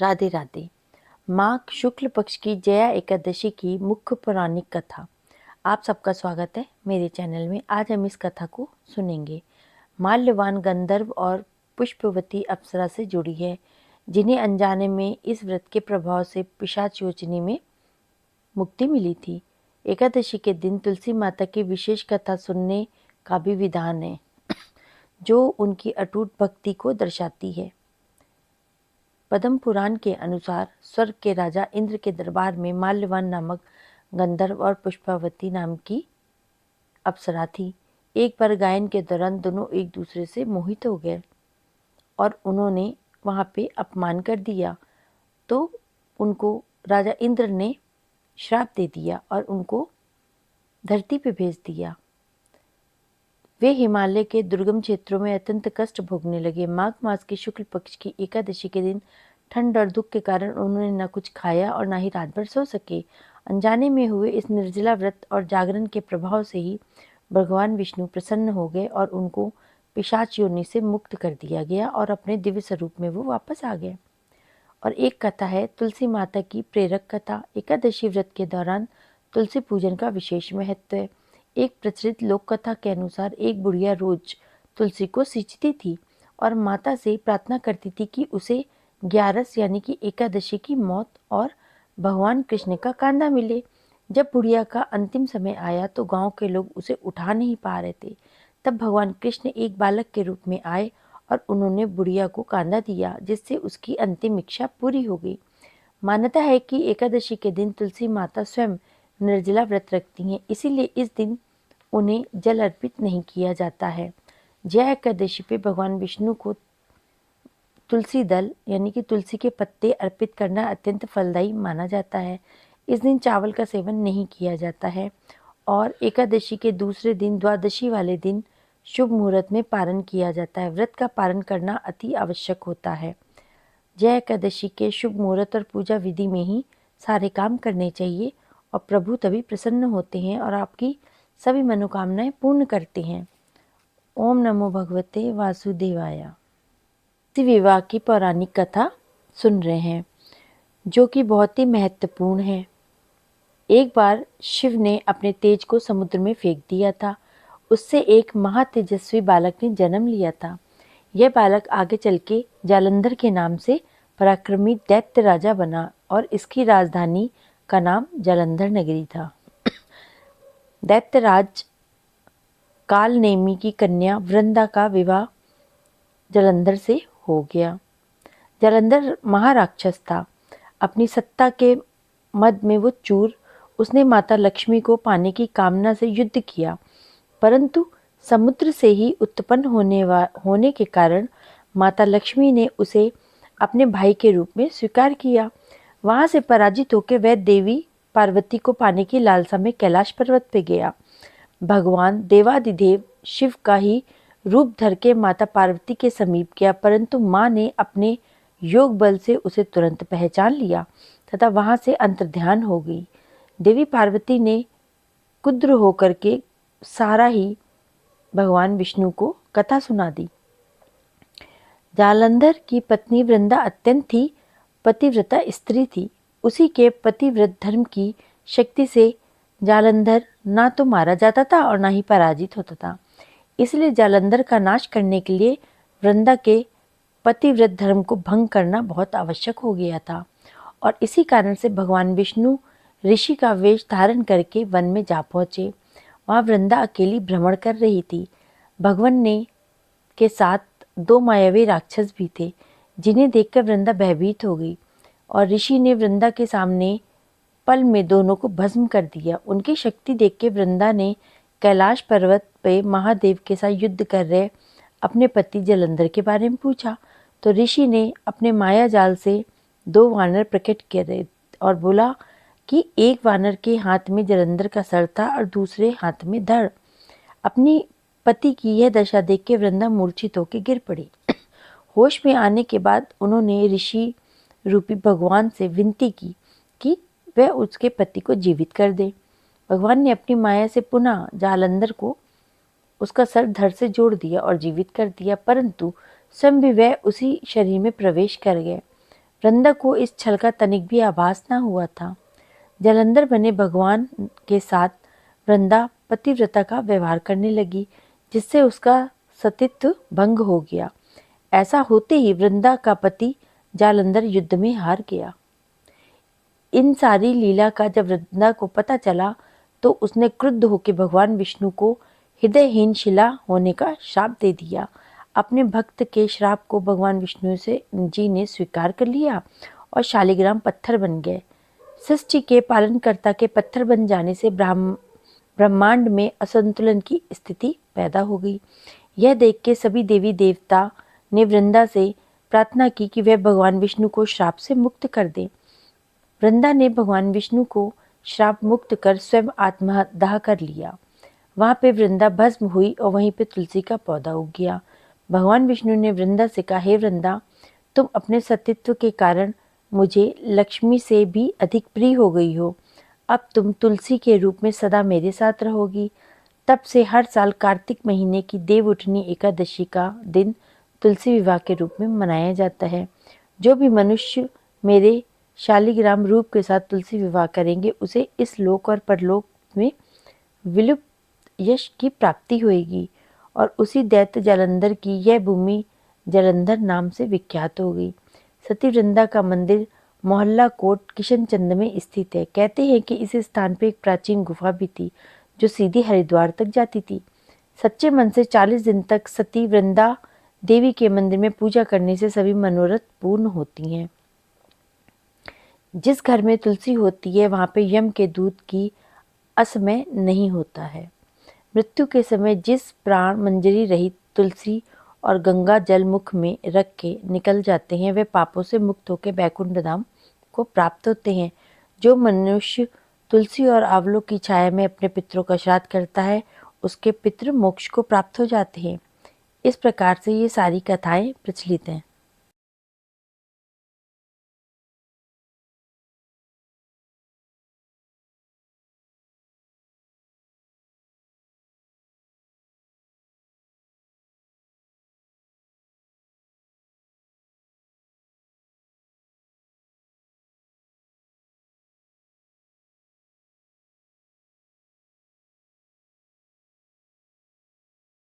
राधे राधे। माघ शुक्ल पक्ष की जया एकादशी की मुख्य पौराणिक कथा। आप सबका स्वागत है मेरे चैनल में। आज हम इस कथा को सुनेंगे। माल्यवान गंधर्व और पुष्पवती अप्सरा से जुड़ी है, जिन्हें अनजाने में इस व्रत के प्रभाव से पिशाच योचनी में मुक्ति मिली थी। एकादशी के दिन तुलसी माता की विशेष कथा सुनने का भी विधान है, जो उनकी अटूट भक्ति को दर्शाती है। पद्म पुराण के अनुसार स्वर्ग के राजा इंद्र के दरबार में माल्यवान नामक गंधर्व और पुष्पावती नाम की अप्सरा थी। एक बार गायन के दौरान दोनों एक दूसरे से मोहित हो गए और उन्होंने वहाँ पे अपमान कर दिया, तो उनको राजा इंद्र ने श्राप दे दिया और उनको धरती पे भेज दिया। वे हिमालय के दुर्गम क्षेत्रों में अत्यंत कष्ट भोगने लगे। माघ मास के शुक्ल पक्ष की एकादशी के दिन ठंड और दुख के कारण उन्होंने न कुछ खाया और न ही रात भर सो सके। अनजाने में हुए इस निर्जला व्रत और जागरण के प्रभाव से ही भगवान विष्णु प्रसन्न हो गए और उनको पिशाच योनि से मुक्त कर दिया गया और अपने दिव्य स्वरूप में वो वापस आ गए। और एक कथा है तुलसी माता की प्रेरक कथा। एकादशी व्रत के दौरान तुलसी पूजन का विशेष महत्व है। एक प्रचलित लोक कथा के अनुसार एक बुढ़िया रोज तुलसी को सींचती थी और माता से प्रार्थना करती थी कि उसे ग्यारस यानी कि एकादशी की मौत और भगवान कृष्ण का कांधा मिले। जब बुढ़िया का अंतिम समय आया तो गांव के लोग उसे उठा नहीं पा रहे थे। तब भगवान कृष्ण एक बालक के रूप में आए और उन्होंने बुढ़िया को कांधा दिया, जिससे उसकी अंतिम इच्छा पूरी हो गई। मान्यता है कि एकादशी के दिन तुलसी माता स्वयं निर्जला व्रत रखती हैं, इसीलिए इस दिन उन्हें जल अर्पित नहीं किया जाता है। जया एकादशी पे भगवान विष्णु को तुलसी दल यानी कि तुलसी के पत्ते अर्पित करना अत्यंत फलदायी माना जाता है। इस दिन चावल का सेवन नहीं किया जाता है और एकादशी के दूसरे दिन द्वादशी वाले दिन शुभ मुहूर्त में पारण किया जाता है। व्रत का पारण करना अति आवश्यक होता है। जय एकादशी के शुभ मुहूर्त और पूजा विधि में ही सारे काम करने चाहिए और प्रभु तभी प्रसन्न होते हैं और आपकी सभी मनोकामनाएं पूर्ण करते हैं। ओम नमो भगवते वासुदेवाय। विवाह की पौराणिक कथा सुन रहे हैं, जो कि बहुत ही महत्वपूर्ण है। एक बार शिव ने अपने तेज को समुद्र में फेंक दिया था। उससे एक महातेजस्वी बालक ने जन्म लिया था। यह बालक आगे चल के जालंधर के नाम से पराक्रमी दैत्य राजा बना और इसकी राजधानी का नाम जालंधर नगरी था। दैत्यराज कालनेमी की कन्या वृंदा का विवाह जालंधर से हो गया। जालंधर महाराक्षस था। अपनी सत्ता के मद में वो चूर। उसने माता लक्ष्मी को पाने की कामना से युद्ध किया, परंतु समुद्र से ही उत्पन्न होने के कारण माता लक्ष्मी ने उसे अपने भाई के रूप में स्वीकार किया। वहां से पराजित होकर वह देवी पार्वती को पाने की लालसा में कैलाश पर्वत पे गया। भगवान देवादिदेव शिव का ही रूप धर के माता पार्वती के समीप गया, परंतु माँ ने अपने योग बल से उसे तुरंत पहचान लिया तथा वहां से अंतर्ध्यान हो गई। देवी पार्वती ने कुद्र होकर के सारा ही भगवान विष्णु को कथा सुना दी। जालंधर की पत्नी वृंदा अत्यंत ही पतिव्रता स्त्री थी। उसी के पतिव्रत धर्म की शक्ति से जालंधर ना तो मारा जाता था और ना ही पराजित होता था। इसलिए जालंधर का नाश करने के लिए वृंदा के पतिव्रत धर्म को भंग करना बहुत आवश्यक हो गया था और इसी कारण से भगवान विष्णु ऋषि का वेश धारण करके वन में जा पहुंचे। वहां वृंदा अकेली भ्रमण कर रही थी। भगवान ने के साथ दो मायावी राक्षस भी थे, जिन्हें देखकर वृंदा भयभीत हो गई और ऋषि ने वृंदा के सामने पल में दोनों को भस्म कर दिया। उनकी शक्ति देख के वृंदा ने कैलाश पर्वत पे महादेव के साथ युद्ध कर रहे अपने पति जालंधर के बारे में पूछा, तो ऋषि ने अपने माया जाल से दो वानर प्रकट करे और बोला कि एक वानर के हाथ में जालंधर का सर था और दूसरे हाथ में धड़। अपनी पति की यह दशा देख के वृंदा मूर्छित होकर गिर पड़ी। होश में आने के बाद उन्होंने ऋषि रूपी भगवान से विनती की कि वह उसके पति को जीवित कर दे। भगवान ने अपनी माया से पुनः जालंधर को उसका सर धड़ से जोड़ दिया और जीवित कर दिया, परंतु स्वयं भी वह उसी शरीर में प्रवेश कर गए। वृंदा को इस छल का तनिक भी आभास न हुआ था। जालंधर बने भगवान के साथ वृंदा पतिव्रता का व्यवहार करने लगी, जिससे उसका सतीत्व भंग हो गया। ऐसा होते ही वृंदा का पति जालंधर युद्ध में हार गया। इन सारी लीला का जब वृंदा को पता चला तो उसने क्रुद्ध होकर भगवान विष्णु को हृदयहीन शिला होने का श्राप दे दिया। अपने भक्त के श्राप को भगवान विष्णु से जी ने स्वीकार कर लिया और शालिग्राम पत्थर बन गए। सृष्टि के पालनकर्ता के पत्थर बन जाने से ब्रह्मांड में असंतुलन की स्थिति पैदा हो गई। यह देख के सभी देवी देवता ने वृंदा से प्रार्थना की कि वह भगवान विष्णु को श्राप से मुक्त कर दे। वृंदा ने भगवान विष्णु को श्राप मुक्त कर स्वयं आत्मदाह कर लिया। वहाँ पे वृंदा भस्म हुई और वहीं पे तुलसी का पौधा उग गया। भगवान विष्णु ने वृंदा से कहा, हे वृंदा, तुम अपने सतीत्व के कारण मुझे लक्ष्मी से भी अधिक प्रिय हो गई हो। अब तुम तुलसी के रूप में सदा मेरे साथ रहोगी। तब से हर साल कार्तिक महीने की देवउठनी एकादशी का दिन तुलसी विवाह के रूप में मनाया जाता है। जो भी मनुष्य मेरे शालिग्राम रूप के साथ तुलसी विवाह करेंगे उसे इस लोक और परलोक में विलुप्त यश की प्राप्ति होगी और उसी दैत्य जालंधर की यह भूमि जालंधर नाम से विख्यात हो गई। सती वृंदा का मंदिर मोहल्ला कोट किशनचंद में स्थित है। कहते हैं कि इस स्थान पर एक प्राचीन गुफा भी थी जो सीधी हरिद्वार तक जाती थी। सच्चे मन से 40 दिन तक सती वृंदा देवी के मंदिर में पूजा करने से सभी मनोरथ पूर्ण होती हैं। जिस घर में तुलसी होती है वहाँ पे यम के दूत की असमय नहीं होता है। मृत्यु के समय जिस प्राण मंजरी रहित तुलसी और गंगा जल मुख में रख के निकल जाते हैं वे पापों से मुक्त होकर बैकुंठ धाम को प्राप्त होते हैं। जो मनुष्य तुलसी और आंवलों की छाया में अपने पितरों का श्राद्ध करता है उसके पितृ मोक्ष को प्राप्त हो जाते हैं। इस प्रकार से ये सारी कथाएं प्रचलित हैं।